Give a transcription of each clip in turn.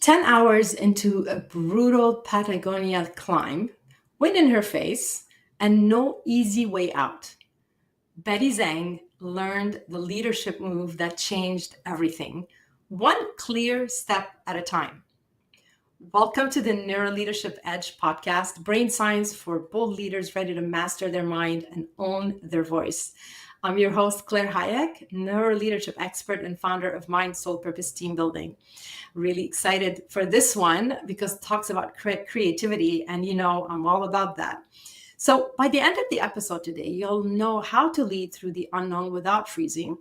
10 hours into a brutal Patagonia climb, wind in her face, and no easy way out, Betty Zhang learned the leadership move that changed everything, one clear step at a time. Welcome to the Neuro Leadership Edge podcast, brain science for bold leaders ready to master their mind and own their voice. I'm your host, Claire Hayek, neuro leadership expert and founder of Mind, Soul, Purpose Team Building. Really excited for this one because it talks about creativity, and I'm all about that. So by the end of the episode today, you'll know how to lead through the unknown without freezing,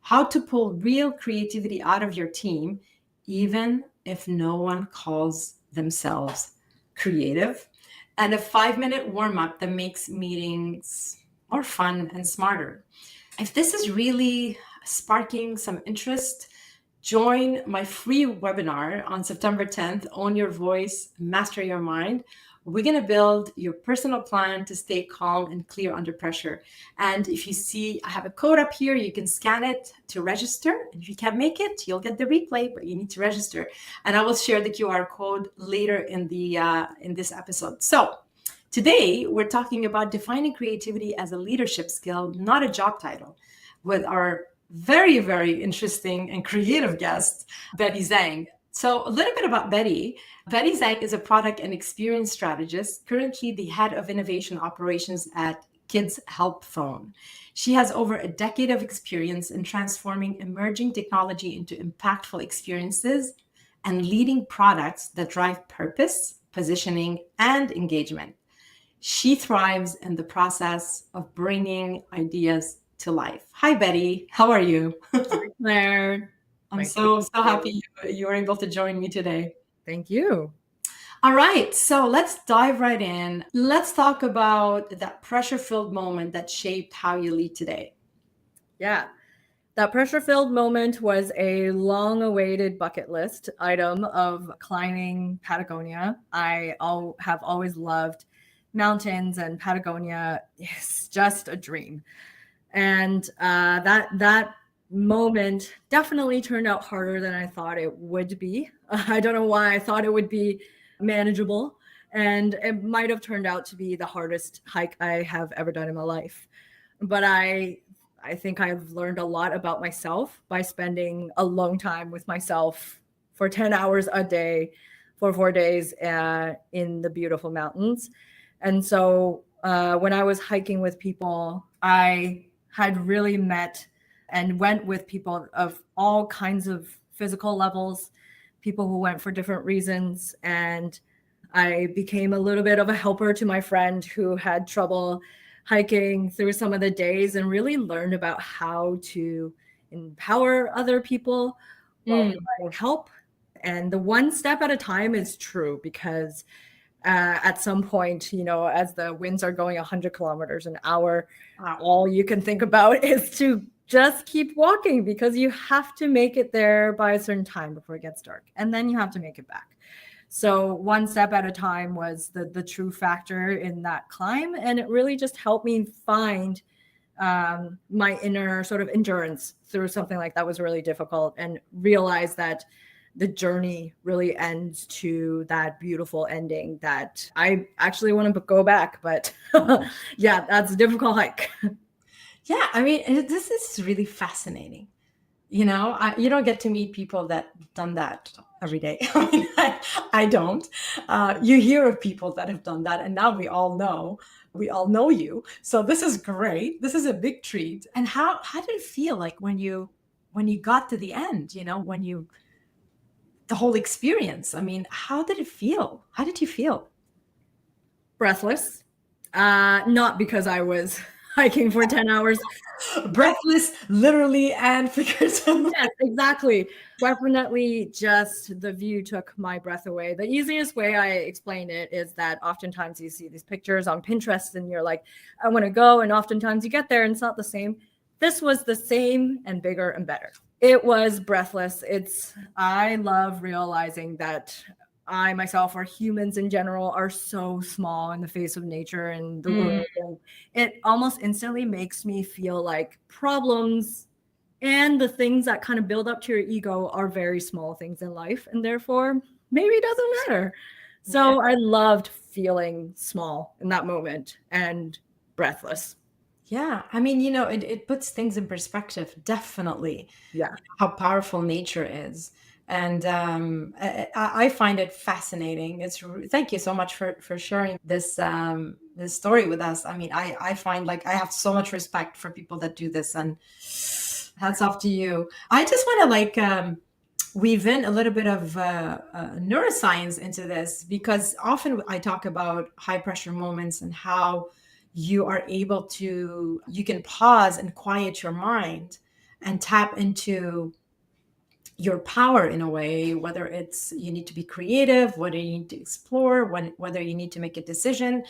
how to pull real creativity out of your team, even if no one calls themselves creative, and a 5-minute warm-up that makes meetings more fun and smarter. If this is really sparking some interest, join my free webinar on September 10th, Own Your Voice, Master Your Mind. We're going to build your personal plan to stay calm and clear under pressure. And if you see, I have a code up here, you can scan it to register. And if you can't make it, you'll get the replay, but you need to register. And I will share the QR code later in this episode. So today, we're talking about defining creativity as a leadership skill, not a job title, with our very, very interesting and creative guest, Betty Zhang. So a little bit about Betty. Betty Zhang is a product and experience strategist, currently the head of innovation operations at Kids Help Phone. She has over a decade of experience in transforming emerging technology into impactful experiences and leading products that drive purpose, positioning, and engagement. She thrives in the process of bringing ideas to life. Hi, Betty. How are you? Hi, Claire. I'm so happy you were able to join me today. Thank you. All right. So let's dive right in. Let's talk about that pressure-filled moment that shaped how you lead today. Yeah. That pressure-filled moment was a long-awaited bucket list item of climbing Patagonia. I have always loved mountains, and Patagonia is just a dream. And that moment definitely turned out harder than I thought it would be. I don't know why I thought it would be manageable, and it might have turned out to be the hardest hike I have ever done in my life. But I think I've learned a lot about myself by spending alone time with myself for 10 hours a day for 4 days in the beautiful mountains. And so when I was hiking with people, I had really met and went with people of all kinds of physical levels, people who went for different reasons. And I became a little bit of a helper to my friend who had trouble hiking through some of the days, and really learned about how to empower other people while providing help. And the one step at a time is true, because at some point, as the winds are going 100 kilometers an hour, all you can think about is to just keep walking, because you have to make it there by a certain time before it gets dark, and then you have to make it back. So one step at a time was the true factor in that climb, and it really just helped me find my inner sort of endurance through something like that was really difficult, and realize that the journey really ends to that beautiful ending that I actually want to go back. But yeah, that's a difficult hike. Yeah, I mean, this is really fascinating. You don't get to meet people that have done that every day. I mean, I don't. You hear of people that have done that, and now we all know you. So this is great. This is a big treat. And how did it feel like when you got to the end? The whole experience. I mean, how did it feel? How did you feel? Breathless. Not because I was hiking for 10 hours. Breathless, literally and figuratively. Yes, exactly. Definitely just the view took my breath away. The easiest way I explain it is that oftentimes you see these pictures on Pinterest and you're like, I want to go. And oftentimes you get there and it's not the same. This was the same and bigger and better. It was breathless. I love realizing that I myself, or humans in general, are so small in the face of nature and the world. And it almost instantly makes me feel like problems and the things that kind of build up to your ego are very small things in life. And therefore, maybe it doesn't matter. So I loved feeling small in that moment and breathless. Yeah. I mean, it puts things in perspective, definitely, Yeah. how powerful nature is. And I find it fascinating. Thank you so much for sharing this story with us. I mean, I find like I have so much respect for people that do this, and hats off to you. I just want to weave in a little bit of neuroscience into this, because often I talk about high pressure moments and how you can pause and quiet your mind and tap into your power in a way, whether it's you need to be creative, whether you need to explore, whether you need to make a decision.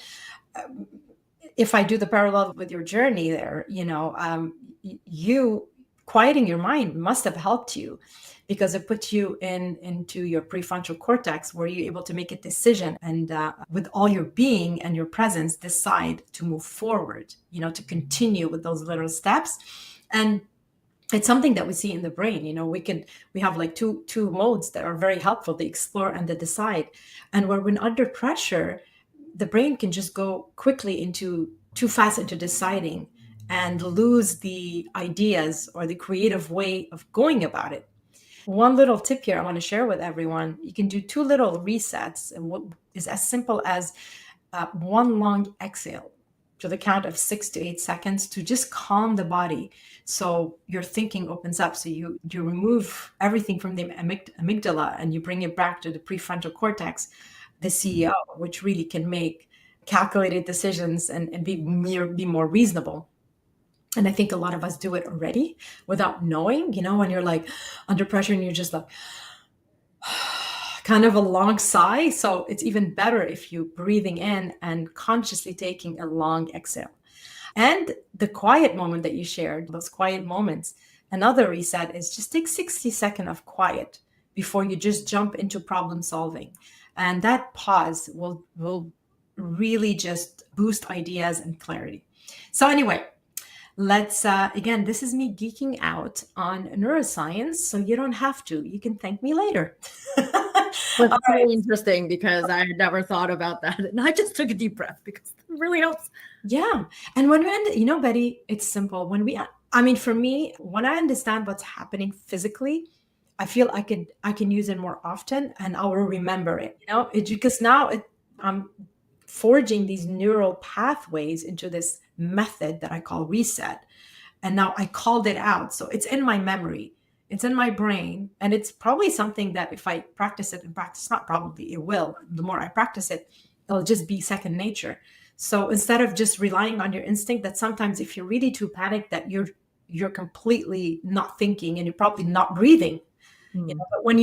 If I do the parallel with your journey there, you quieting your mind must have helped you, because it put you into your prefrontal cortex, where you're able to make a decision and with all your being and your presence decide to move forward, to continue with those little steps. And it's something that we see in the brain. We have like two modes that are very helpful: the explore and the decide. And when under pressure, the brain can just go quickly into too fast into deciding and lose the ideas or the creative way of going about it. One little tip here I want to share with everyone: you can do two little resets, and what is as simple as one long exhale to the count of 6 to 8 seconds, to just calm the body, so your thinking opens up. So you remove everything from the amygdala and you bring it back to the prefrontal cortex, the CEO, which really can make calculated decisions and be more reasonable. And I think a lot of us do it already without knowing, when you're like under pressure and you're just like kind of a long sigh. So it's even better if you breathing in and consciously taking a long exhale. And the quiet moment that you shared, those quiet moments, another reset is just take 60 seconds of quiet before you just jump into problem solving. And that pause will really just boost ideas and clarity. So anyway, let's again, this is me geeking out on neuroscience, so you don't have to. You can thank me later. That's really interesting, because I had never thought about that. And I just took a deep breath because it really helps. Yeah. And when we end, Betty, it's simple. For me, when I understand what's happening physically, I feel I can use it more often, and I will remember it, because now I'm forging these neural pathways into this method that I call reset. And now I called it out. So it's in my memory, it's in my brain. And it's probably something that if I practice it and practice, not probably, it will. The more I practice it, it'll just be second nature. So instead of just relying on your instinct, that sometimes if you're really too panicked, that you're completely not thinking and you're probably not breathing. But when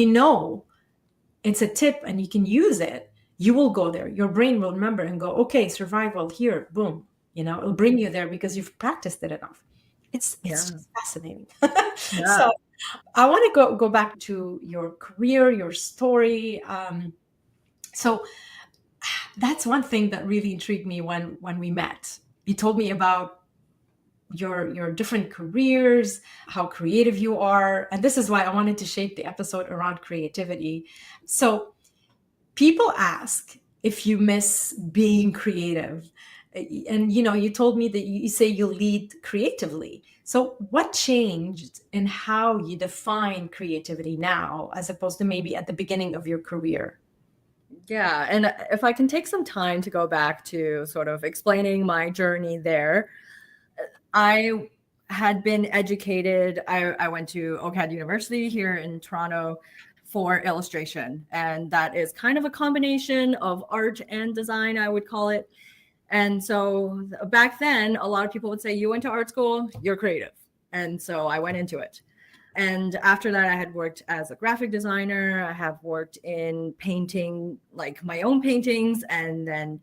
it's a tip and you can use it, you will go there. Your brain will remember and go, okay, survival here, boom. It'll bring you there because you've practiced it enough. It's just fascinating. Yeah. So I want to go back to your career, your story. So that's one thing that really intrigued me when we met. You told me about your different careers, how creative you are. And this is why I wanted to shape the episode around creativity. So people ask if you miss being creative. And you told me that you say you lead creatively. So what changed in how you define creativity now, as opposed to maybe at the beginning of your career? Yeah. And if I can take some time to go back to sort of explaining my journey there, I had been educated. I went to OCAD University here in Toronto for illustration. And that is kind of a combination of art and design, I would call it. And so back then, a lot of people would say, you went to art school, you're creative. And so I went into it. And after that, I had worked as a graphic designer. I have worked in painting, like my own paintings, and then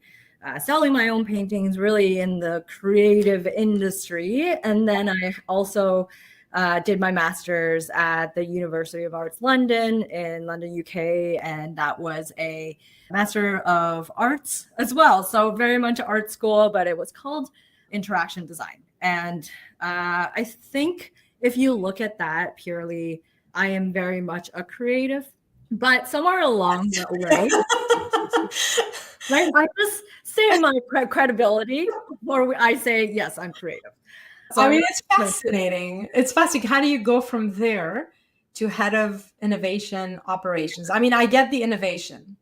selling my own paintings, really in the creative industry. And then I also did my master's at the University of Arts London in London, UK. And that was a Master of Arts as well. So very much art school, but it was called interaction design. And I think if you look at that purely, I am very much a creative But somewhere along the way, right, I just say my credibility before I say, yes, I'm creative. I So mean, it's fascinating. It's fascinating. How do you go from there to head of innovation operations? I mean, I get the innovation,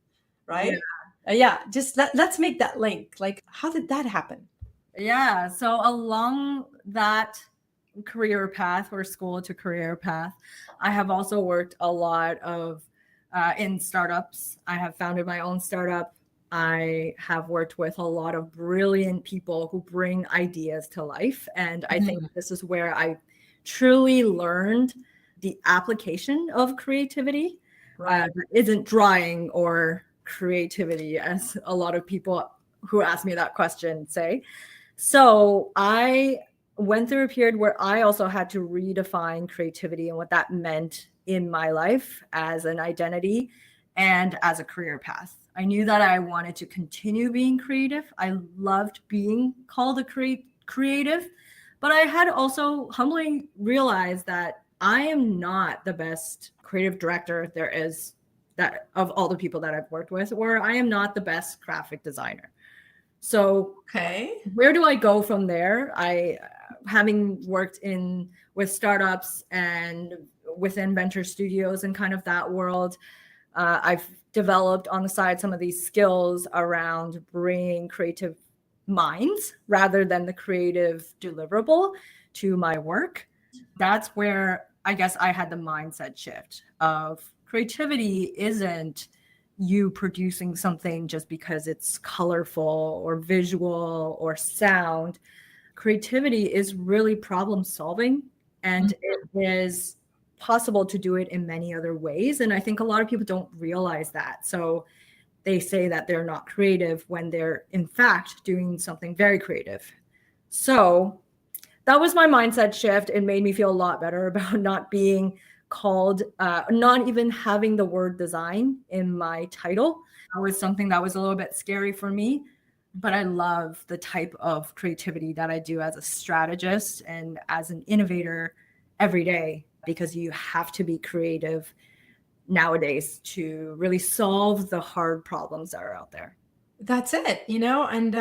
yeah. right? Yeah, just let's make that link. Like, how did that happen? Yeah. So along that career path or school to career path, I have also worked a lot of in startups. I have founded my own startup. I have worked with a lot of brilliant people who bring ideas to life. And I think this is where I truly learned the application of creativity. Right. That isn't drawing or creativity, as a lot of people who ask me that question say. So I went through a period where I also had to redefine creativity and what that meant in my life as an identity and as a career path. I knew that I wanted to continue being creative. I loved being called a creative, but I had also humbly realized that I am not the best creative director there is, that of all the people that I've worked with, or I am not the best graphic designer. So Okay. where do I go from there? Having worked with startups and within venture studios and kind of that world, I've developed on the side some of these skills around bringing creative minds rather than the creative deliverable to my work. That's where I guess I had the mindset shift of creativity isn't you producing something just because it's colorful or visual or sound. Creativity is really problem solving, and it is possible to do it in many other ways. And I think a lot of people don't realize that. So they say that they're not creative when they're in fact doing something very creative. So that was my mindset shift. It made me feel a lot better about not being called, not even having the word design in my title. That was something that was a little bit scary for me. But I love the type of creativity that I do as a strategist and as an innovator every day, because you have to be creative nowadays to really solve the hard problems that are out there. That's it, and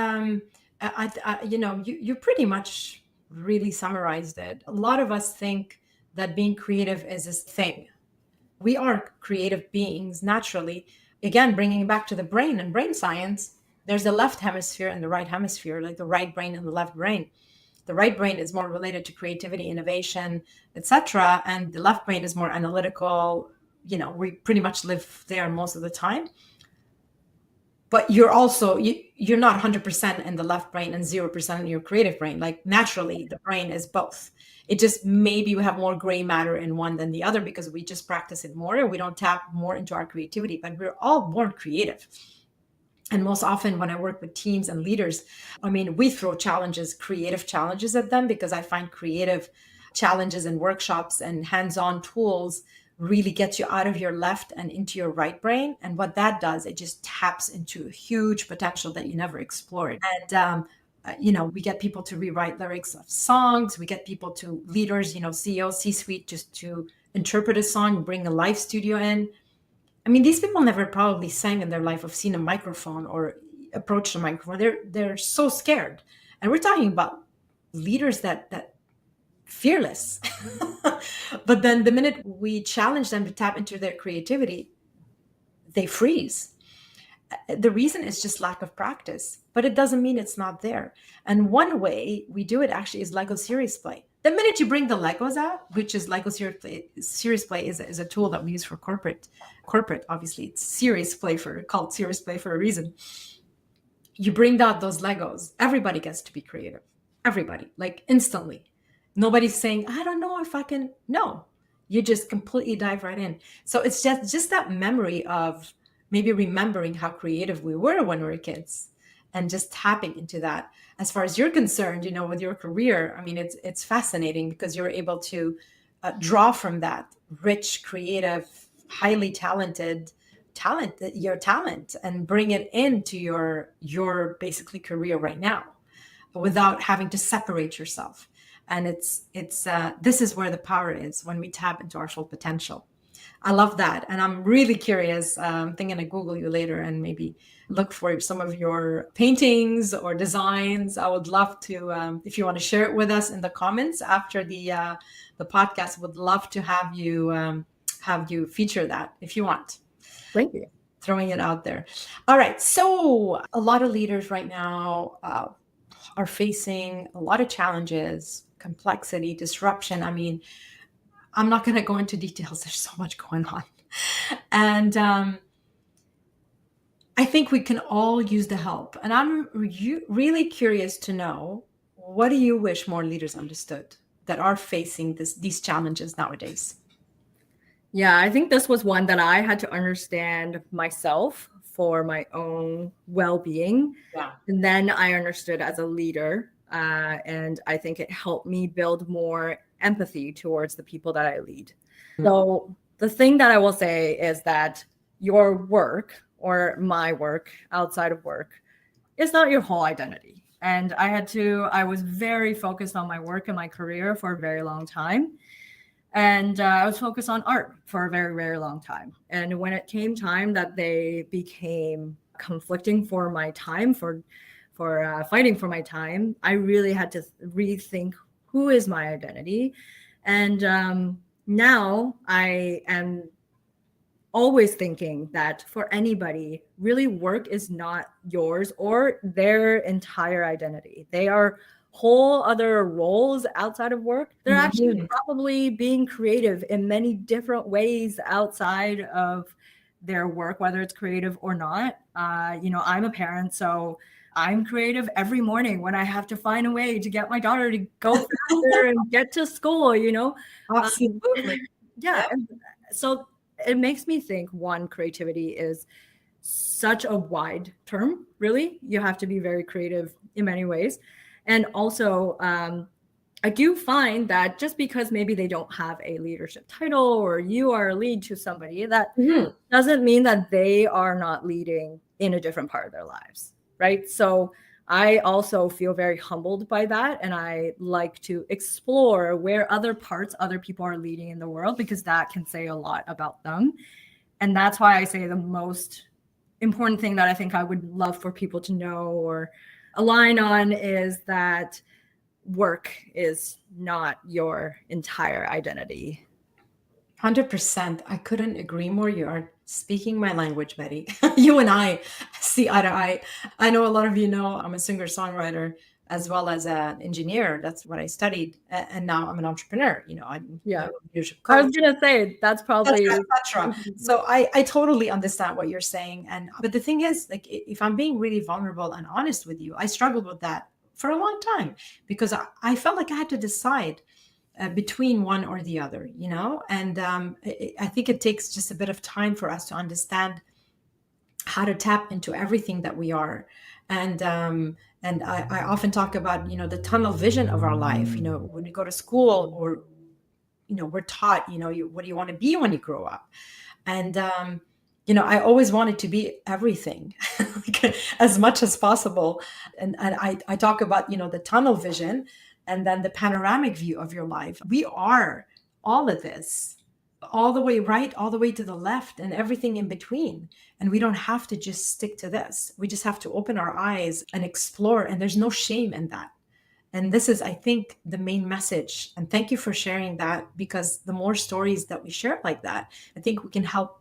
you pretty much really summarized it. A lot of us think that being creative is this thing. We are creative beings naturally. Again, bringing it back to the brain and brain science, there's the left hemisphere and the right hemisphere, like the right brain and the left brain. The right brain is more related to creativity, innovation, etc., and the left brain is more analytical. We pretty much live there most of the time. But you're not 100% in the left brain and 0% in your creative brain. Like, naturally, the brain is both. It just, maybe we have more gray matter in one than the other because we just practice it more and we don't tap more into our creativity, but we're all born creative. And most often when I work with teams and leaders, I mean, we throw creative challenges at them, because I find creative challenges and workshops and hands-on tools really gets you out of your left and into your right brain. And what that does, it just taps into a huge potential that you never explored. And we get people to rewrite lyrics of songs. We get people to leaders, CEOs, C-suite, just to interpret a song, bring a live studio in. I mean, these people never probably sang in their life or seen a microphone or approached a microphone. They're so scared. And we're talking about leaders that fearless. But then the minute we challenge them to tap into their creativity, they freeze. The reason is just lack of practice, but it doesn't mean it's not there. And one way we do it actually is Lego series play. The minute you bring the Legos out, which is Lego series play is a tool that we use for corporate, obviously it's called series play for a reason. You bring out those Legos, everybody gets to be creative. Everybody, like, instantly. Nobody's saying, I don't know if I can. No, you just completely dive right in. So it's just that memory of maybe remembering how creative we were when we were kids and just tapping into that. As far as you're concerned, with your career, I mean, it's fascinating because you're able to draw from that rich, creative, highly talented your talent, and bring it into your basically career right now without having to separate yourself. And it's this is where the power is, when we tap into our full potential. I love that. And I'm really curious. I'm thinking to Google you later and maybe look for some of your paintings or designs. I would love to, if you want to share it with us in the comments after the podcast, would love to have you feature that if you want. Thank you. Throwing it out there. All right. So a lot of leaders right now are facing a lot of challenges, complexity, disruption. I mean, I'm not going to go into details. There's so much going on. And I think we can all use the help. And I'm really curious to know, what do you wish more leaders understood that are facing these challenges nowadays? Yeah, I think this was one that I had to understand myself for my own well-being. Yeah. And then I understood as a leader. And I think it helped me build more empathy towards the people that I lead. Mm-hmm. So the thing that I will say is that your work or my work outside of work is not your whole identity. And I was very focused on my work and my career for a very long time. And I was focused on art for a very, very long time. And when it came time that they became conflicting for my time, for fighting for my time, I really had to rethink who is my identity. And now I am always thinking that for anybody, really work is not yours or their entire identity. They are whole other roles outside of work. They're actually probably being creative in many different ways outside of their work, whether it's creative or not. I'm a parent, so I'm creative every morning when I have to find a way to get my daughter to go faster and get to school, Absolutely. Yeah. And so it makes me think, one, creativity is such a wide term, really. You have to be very creative in many ways. And also, I do find that just because maybe they don't have a leadership title or you are a lead to somebody, that doesn't mean that they are not leading in a different part of their lives, right? So I also feel very humbled by that. And I like to explore where other people are leading in the world, because that can say a lot about them. And that's why I say the most important thing that I think I would love for people to know or align on is that work is not your entire identity. 100%. I couldn't agree more. You are speaking my language, Betty. You and I see eye to eye. I know a lot of you know I'm a singer-songwriter as well as an engineer. That's what I studied. And now I'm an entrepreneur. I'm leadership coach. I was going to say, that's probably... etc. So I totally understand what you're saying. But the thing is, like, if I'm being really vulnerable and honest with you, I struggled with that for a long time because I felt like I had to decide between one or the other, and I think it takes just a bit of time for us to understand how to tap into everything that we are. And I often talk about, the tunnel vision of our life. When you go to school or, we're taught, what do you want to be when you grow up? And, I always wanted to be everything as much as possible. And I talk about, the tunnel vision and then the panoramic view of your life. We are all of this, all the way right, all the way to the left, and everything in between. And we don't have to just stick to this. We just have to open our eyes and explore. And there's no shame in that. And this is, I think, the main message. And thank you for sharing that, because the more stories that we share like that, I think we can help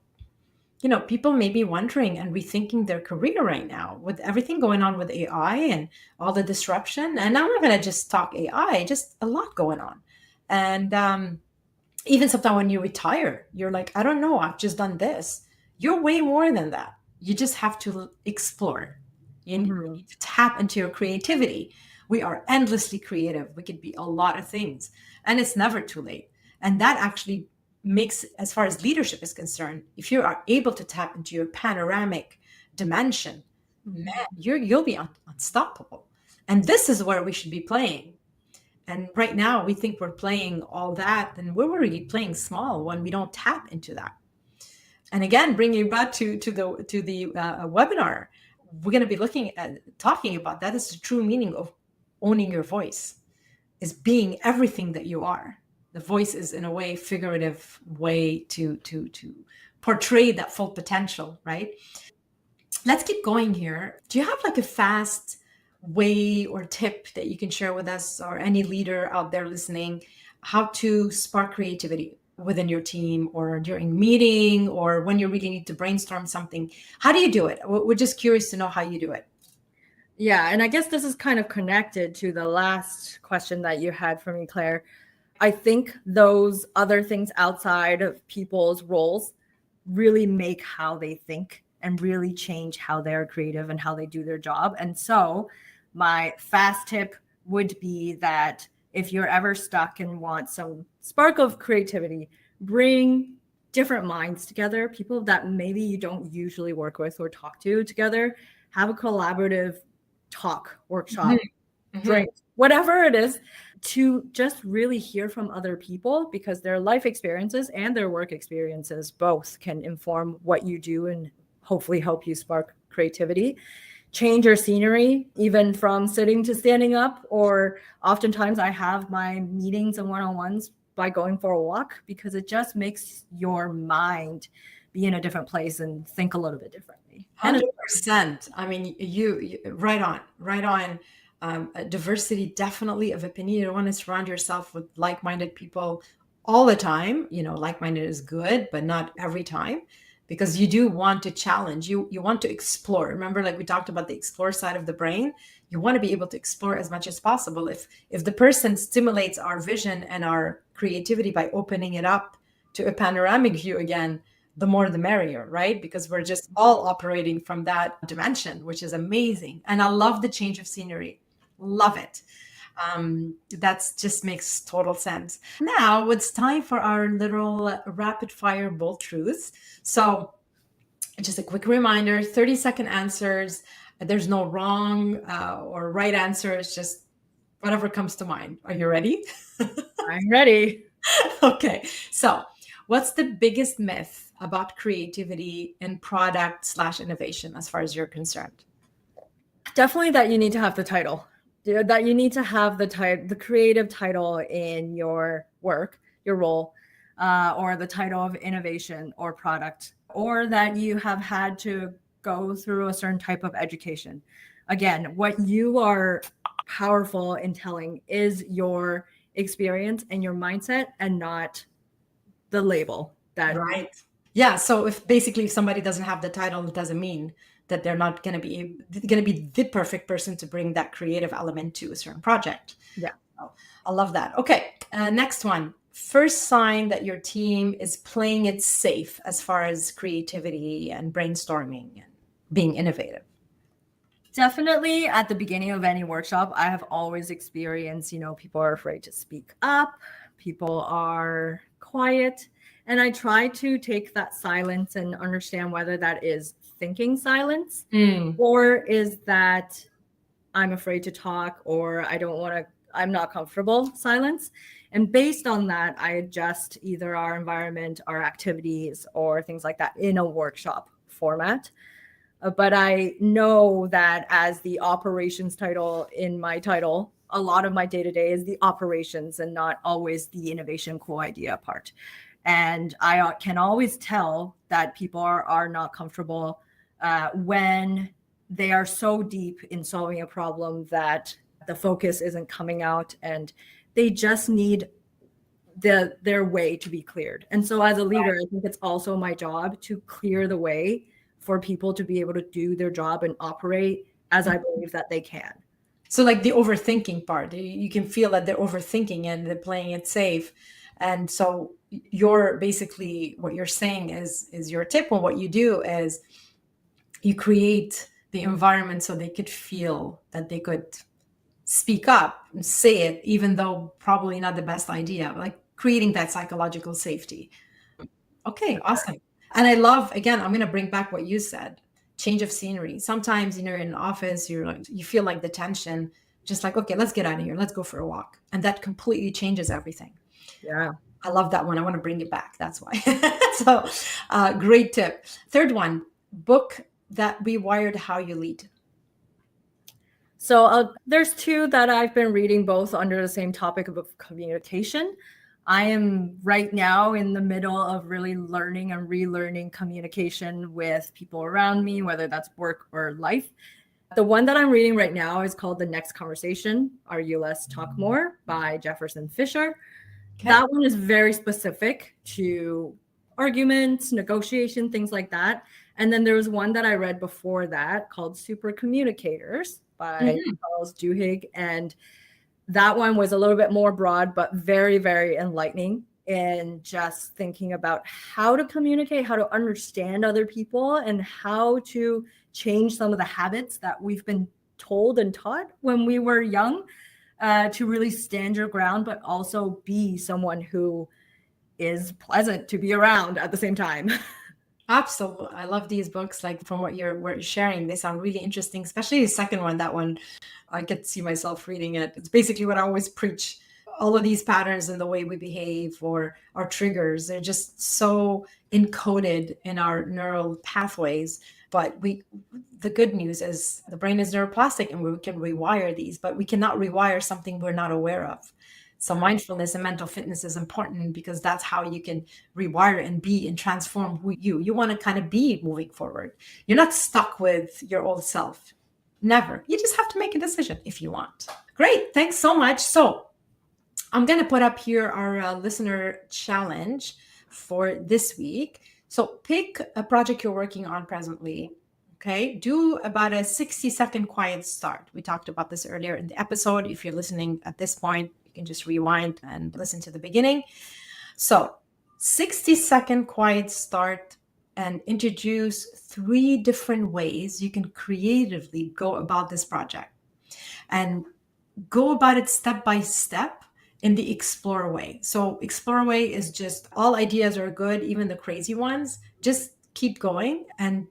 people may be wondering and rethinking their career right now with everything going on with AI and all the disruption. And I'm not going to just talk AI, just a lot going on. And even sometimes when you retire, you're like, I don't know, I've just done this. You're way more than that. You just have to explore. You need to tap into your creativity. We are endlessly creative. We could be a lot of things, and it's never too late. And that actually makes, as far as leadership is concerned, if you are able to tap into your panoramic dimension, man, you'll be unstoppable. And this is where we should be playing. And right now we think we're playing all that, and we're really playing small when we don't tap into that. And again, bringing you back to the webinar, we're going to be talking about that is the true meaning of owning your voice, is being everything that you are. the voice is in a way figurative way to portray that full potential, right? Let's keep going here. Do you have like a fast way or tip that you can share with us or any leader out there listening, how to spark creativity within your team or during meeting or when you really need to brainstorm something? How do you do it? We're just curious to know how you do it. Yeah, and I guess this is kind of connected to the last question that you had for me, Claire. I think those other things outside of people's roles really make how they think and really change how they're creative and how they do their job. And so my fast tip would be that if you're ever stuck and want some spark of creativity, bring different minds together, people that maybe you don't usually work with or talk to together, have a collaborative talk, workshop, drink, whatever it is, to just really hear from other people, because their life experiences and their work experiences both can inform what you do and hopefully help you spark creativity. Change your scenery, even from sitting to standing up, or oftentimes I have my meetings and one-on-ones by going for a walk, because it just makes your mind be in a different place and think a little bit differently. 100%. I mean, you right on. Diversity definitely of opinion. You don't want to surround yourself with like-minded people all the time. Like-minded is good, but not every time, because you do want to challenge. You want to explore. Remember, like we talked about the explore side of the brain. You want to be able to explore as much as possible. If the person stimulates our vision and our creativity by opening it up to a panoramic view again, the more the merrier, right? Because we're just all operating from that dimension, which is amazing. And I love the change of scenery. Love it. That just makes total sense. Now it's time for our little rapid fire bold truths. So just a quick reminder, 30-second answers. There's no wrong or right answer. It's just whatever comes to mind. Are you ready? I'm ready. Okay. So what's the biggest myth about creativity and product/innovation as far as you're concerned? Definitely that you need to have the title. That you need to have the creative title in your work, your role, or the title of innovation or product, or that you have had to go through a certain type of education. Again, what you are powerful in telling is your experience and your mindset, and not the label. Right. Yeah. So if somebody doesn't have the title, it doesn't mean that they're not going to be the perfect person to bring that creative element to a certain project. Yeah. So, I love that. Okay. Next one. First sign that your team is playing it safe as far as creativity and brainstorming and being innovative. Definitely at the beginning of any workshop, I have always experienced, people are afraid to speak up, people are quiet. And I try to take that silence and understand whether that is thinking silence or is that I'm afraid to talk, or I'm not comfortable silence. And based on that, I adjust either our environment, our activities, or things like that in a workshop format. But I know that as the operations title in my title, a lot of my day-to-day is the operations and not always the innovation cool idea part. And I can always tell that people are not comfortable when they are so deep in solving a problem that the focus isn't coming out, and they just need their way to be cleared. And so as a leader, I think it's also my job to clear the way for people to be able to do their job and operate as I believe that they can. So like the overthinking part, you can feel that they're overthinking and they're playing it safe. And so what you're saying is your tip, or what you do is you create the environment so they could feel that they could speak up and say it, even though probably not the best idea, like creating that psychological safety. Okay, awesome. And I love, again, I'm going to bring back what you said, change of scenery. Sometimes, in an office, you feel like the tension, just like, okay, let's get out of here. Let's go for a walk. And that completely changes everything. Yeah. I love that one. I want to bring it back. That's why. So great tip. Third one, book that rewired how you lead. So there's two that I've been reading, both under the same topic of communication. I am right now in the middle of really learning and relearning communication with people around me, whether that's work or life. The one that I'm reading right now is called The Next Conversation, Are You Less Talk More by Jefferson Fisher. Okay. That one is very specific to arguments, negotiation, things like that. And then there was one that I read before that called Super Communicators by Charles Duhigg. And that one was a little bit more broad, but very, very enlightening in just thinking about how to communicate, how to understand other people, and how to change some of the habits that we've been told and taught when we were young, to really stand your ground, but also be someone who is pleasant to be around at the same time. Absolutely. I love these books. Like from what you're sharing, they sound really interesting, especially the second one. That one, I could see myself reading it. It's basically what I always preach. All of these patterns in the way we behave or our triggers, they're just so encoded in our neural pathways. But the good news is the brain is neuroplastic and we can rewire these, but we cannot rewire something we're not aware of. So mindfulness and mental fitness is important because that's how you can rewire and be and transform who you want to kind of be moving forward. You're not stuck with your old self. Never. You just have to make a decision if you want. Great. Thanks so much. So I'm going to put up here our listener challenge for this week. So pick a project you're working on presently. Okay. Do about a 60-second quiet start. We talked about this earlier in the episode. If you're listening at this point, you can just rewind and listen to the beginning. So 60-second quiet start, and introduce 3 different ways you can creatively go about this project. And go about it step by step in the explore way. So explore way is just all ideas are good, even the crazy ones. Just keep going and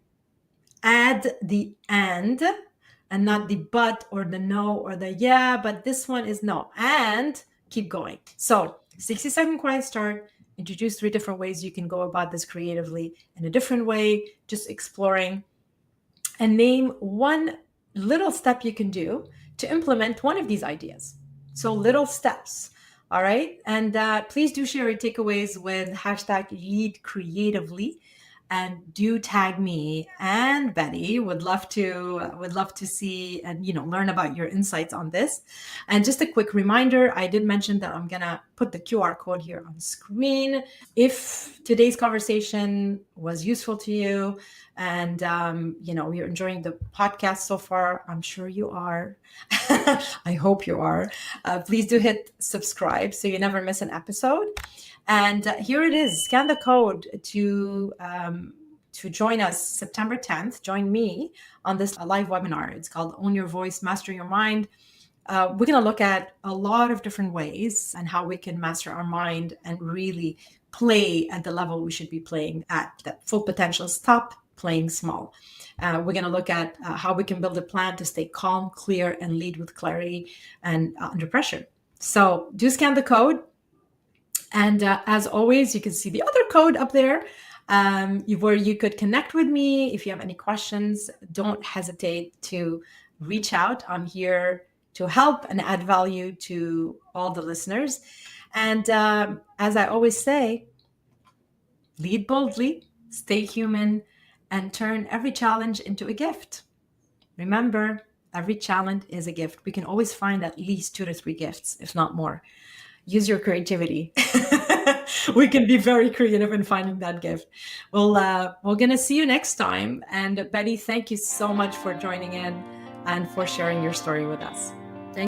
add the and not the but or the no or the yeah, but this one is no, and keep going. So 60-second quiet start, introduce 3 different ways you can go about this creatively in a different way, just exploring, and name 1 little step you can do to implement one of these ideas. So little steps. All right. And please do share your takeaways with hashtag LeadCreatively. And do tag me and Betty. Would love to see and learn about your insights on this. And just a quick reminder, I did mention that I'm gonna put the QR code here on screen. If today's conversation was useful to you and you're enjoying the podcast so far, I'm sure you are. I hope you are. Please do hit subscribe so you never miss an episode. And here it is. Scan the code to join us September 10th. Join me on this live webinar. It's called Own Your Voice, Master Your Mind. We're going to look at a lot of different ways and how we can master our mind and really play at the level we should be playing at, that full potential. Stop playing small. We're going to look at how we can build a plan to stay calm, clear, and lead with clarity and under pressure. So do scan the code. And as always, you can see the other code up there where you could connect with me. If you have any questions, don't hesitate to reach out. I'm here to help and add value to all the listeners. And as I always say, lead boldly, stay human, and turn every challenge into a gift. Remember, every challenge is a gift. We can always find at least 2 to 3 gifts, if not more. Use your creativity. We can be very creative in finding that gift. Well, we're going to see you next time. And Betty, thank you so much for joining in and for sharing your story with us.